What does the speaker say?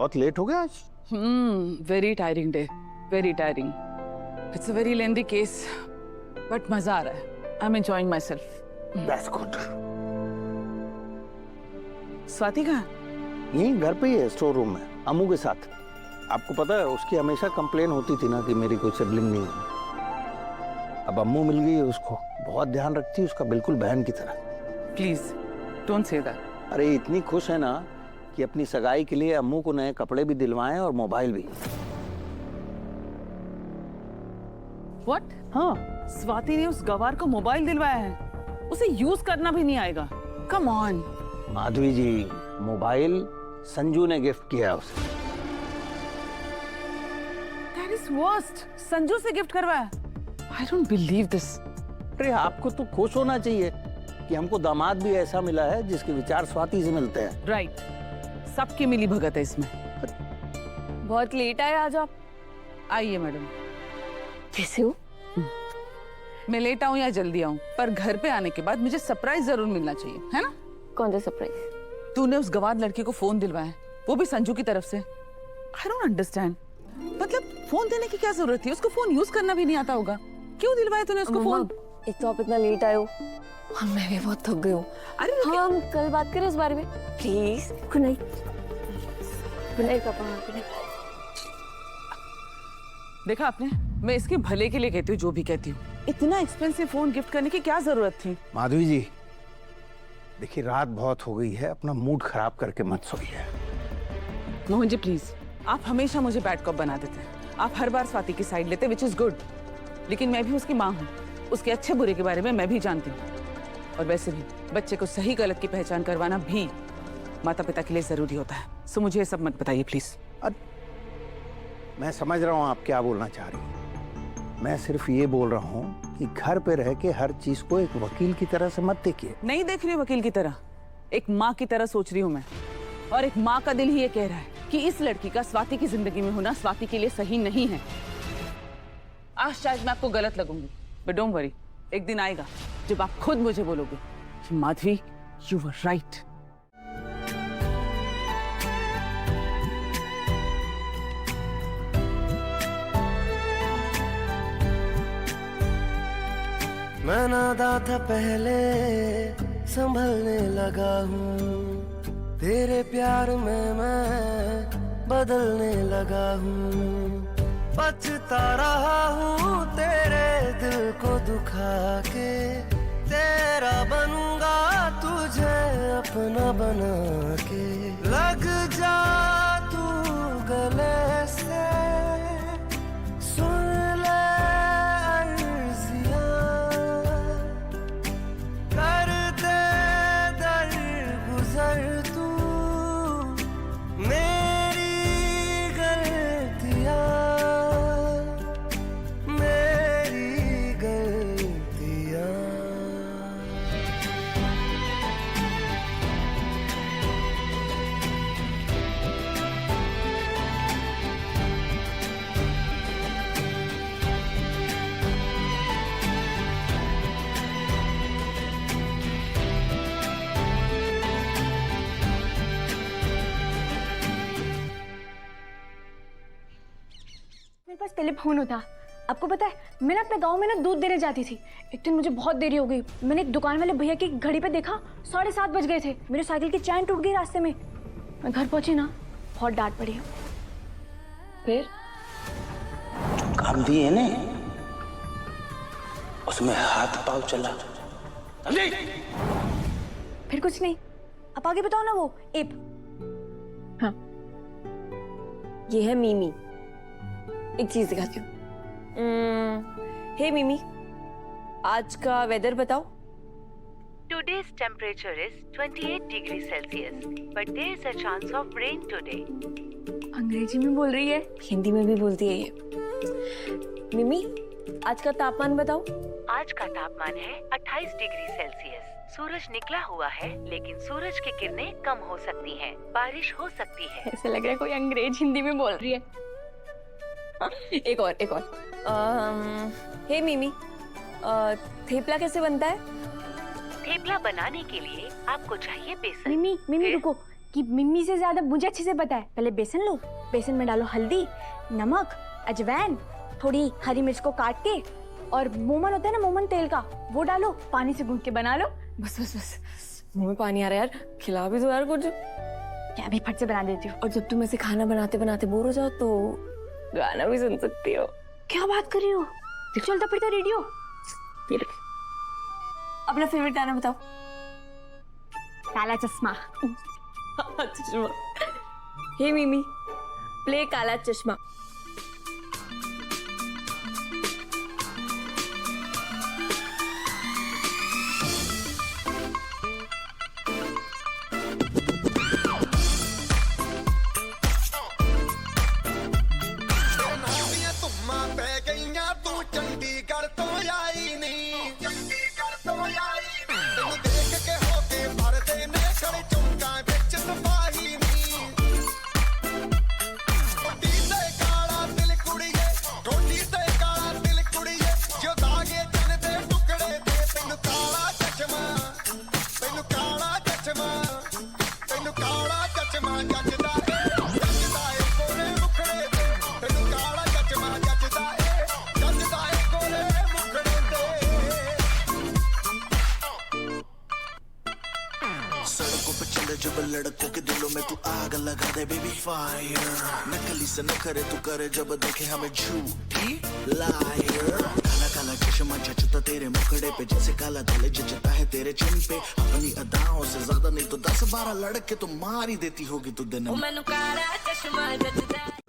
बहुत लेट हो गया आज। Very tiring day, very tiring. It's a very lengthy case, but मजा आ रहा है। I am enjoying my self. That's good. Swati कहाँ? यहीं घर पे ही है, स्टोर रूम में, अम्मू के साथ। आपको पता है उसकी हमेशा कंप्लेन होती थी ना कि मेरी कोई सिबलिंग नहीं है। अब अम्मू मिल गई है उसको, बहुत ध्यान रखती है उसका, बिल्कुल बहन की तरह। Please don't say that. अरे इतनी खुश है ना कि अपनी सगाई के लिए अम्मू को नए कपड़े भी दिलवाए और मोबाइल भी। व्हाट? हाँ, स्वाति ने उस गवार को मोबाइल दिलवाया है। उसे यूज करना भी नहीं आएगा। Come on Madhavi ji, mobile Sanju ने गिफ्ट किया उसे। That is worst. संजू से गिफ्ट करवाया? I don't believe this. अरे आपको तो खुश होना चाहिए कि हमको दामाद भी ऐसा मिला है जिसके विचार स्वाति से मिलते हैं। राइट, सबकी मिली भगत है इसमें। बहुत लेट आए आज आप। आइए मैडम। कैसे हो? मैं लेट आऊं या जल्दी आऊं, पर घर पे आने के बाद मुझे सरप्राइज जरूर मिलना चाहिए, है ना? कौन सा सरप्राइज? तूने उस गवार लड़की को फोन दिलवाया, वो भी संजू की तरफ से। I don't understand. मतलब फोन देने की क्या जरूरत थी? उसको फोन यूज करना भी नहीं आता होगा। क्यों दिलवाया तूने उसको फोन? एक तो आप इतना लेट आए हो और मैं भी बहुत थक गई हूँ। अरे हाँ, हम कल बात करें इस बारे में please. Good night. Good night पापा। Good night. देखा आपने, मैं इसके भले के लिए कहती हूँ जो भी कहती हूँ। इतना एक्सपेंसिव फोन गिफ्ट करने की क्या जरूरत थी? माधवी जी देखिए, रात बहुत हो गई है, अपना मूड खराब करके मत सोइए। मोहन जी प्लीज, आप हमेशा मुझे बैड कॉप बना देते हैं। आप हर बार स्वाति की साइड लेते, विच इज गुड। लेकिन मैं भी उसकी माँ हूँ, उसके अच्छे बुरे के बारे में मैं भी जानती हूँ। और वैसे भी बच्चे को सही गलत की पहचान करवाना भी माता पिता के लिए जरूरी होता है। सो मुझे ये सब मत बताइए प्लीज। मैं समझ रहा हूँ आप क्या बोलना चाह रही हैं। मैं सिर्फ ये बोल रहा हूँ कि घर पे रह के हर चीज को एक वकील की तरह से मत देखिए। नहीं देख रही हूँ वकील की तरह, एक माँ की तरह सोच रही हूँ मैं। और एक माँ का दिल ही ये कह रहा है कि इस लड़की का स्वाति की जिंदगी में होना स्वाति के लिए सही नहीं है। आज शायद मैं आपको गलत लगूंगी, बट डोंट वरी, एक दिन आएगा जब आप खुद मुझे बोलोगे कि माधवी यू वर राइट। मैं नादा था पहले, संभलने लगा हूँ। तेरे प्यार में मैं बदलने लगा हूँ। पछता रहा हूँ तेरे दिल को दुखा के। तेरा बनूंगा तुझे अपना बना के। लग जा तू गले से, सुन ले अर्जियां, कर दे दर गुजर तू मेरी गलतियां, मेरी गलतियां। मेरे पास पहले फोन होता। आपको पता है मैं ना अपने गांव में ना दूध देने जाती थी। एक दिन मुझे बहुत देरी हो गई। मैंने एक दुकान वाले भैया की घड़ी पे देखा 7:30 बज गए थे। मेरे साइकिल की चैन टूट गई रास्ते में। मैं घर पहुंची ना, बहुत डांट पड़ी। फिर काम दिए ने उसमें हाथ पाव चला। फिर कुछ नहीं, आप आगे बताओ ना। वो एप। हाँ, ये है मीमी। एक चीज दिखाती हूँ। हे मीमी, आज का वेदर बताओ। Today's temperature is 28 degrees Celsius, but there is a chance of rain today. अंग्रेजी में बोल रही है, हिंदी में भी बोलती है ये। मिमी, आज का तापमान बताओ। आज का तापमान है 28 डिग्री सेल्सियस। सूरज निकला हुआ है, लेकिन सूरज की किरणें कम हो सकती हैं। बारिश हो सकती है। ऐसे लग रहा है कोई अंग्रेज हिंदी में बोल रही है। एक और। हे मिमी, थेपला कैसे बनता है? थेपला बनाने के लिए आपको चाहिए बेसन। मिमी रुको, कि मिम्मी से ज्यादा मुझे अच्छे से पता है। पहले बेसन लो, बेसन में डालो हल्दी, नमक, अजवाइन, थोड़ी हरी मिर्च को काट के, और मोमन होता है ना, मोमन तेल का, वो डालो, पानी से गूंथ के बना लो। बस बस बस, मुंह में पानी आ रहा है यार, खिला भी दो यार कुछ। क्या भी फट से बना देती हो। और जब तुम ऐसे खाना बनाते बनाते बोर हो जाओ तो गाना भी सुन सकती हो। क्या बात कर रही हो? चलता फिरता रेडियो। अपना फेवरेट गाना बताओ। काला चश्मा। चश्मा। हे मिमी, प्ले काला चश्मा। जब लड़कों के दिलों में तू आग लगा दे बेबी फायर, नकली से न करे तू करे जब देखे हमें झूठी लायर। काला काला चश्मा जचता तेरे मुखड़े पे जैसे काला दिल जचता है तेरे चिन पे। अपनी अदाओं से ज्यादा नहीं तो 10-12 लड़के तो मार ही देती होगी तू दिन में। मैनू काला चश्मा जचदा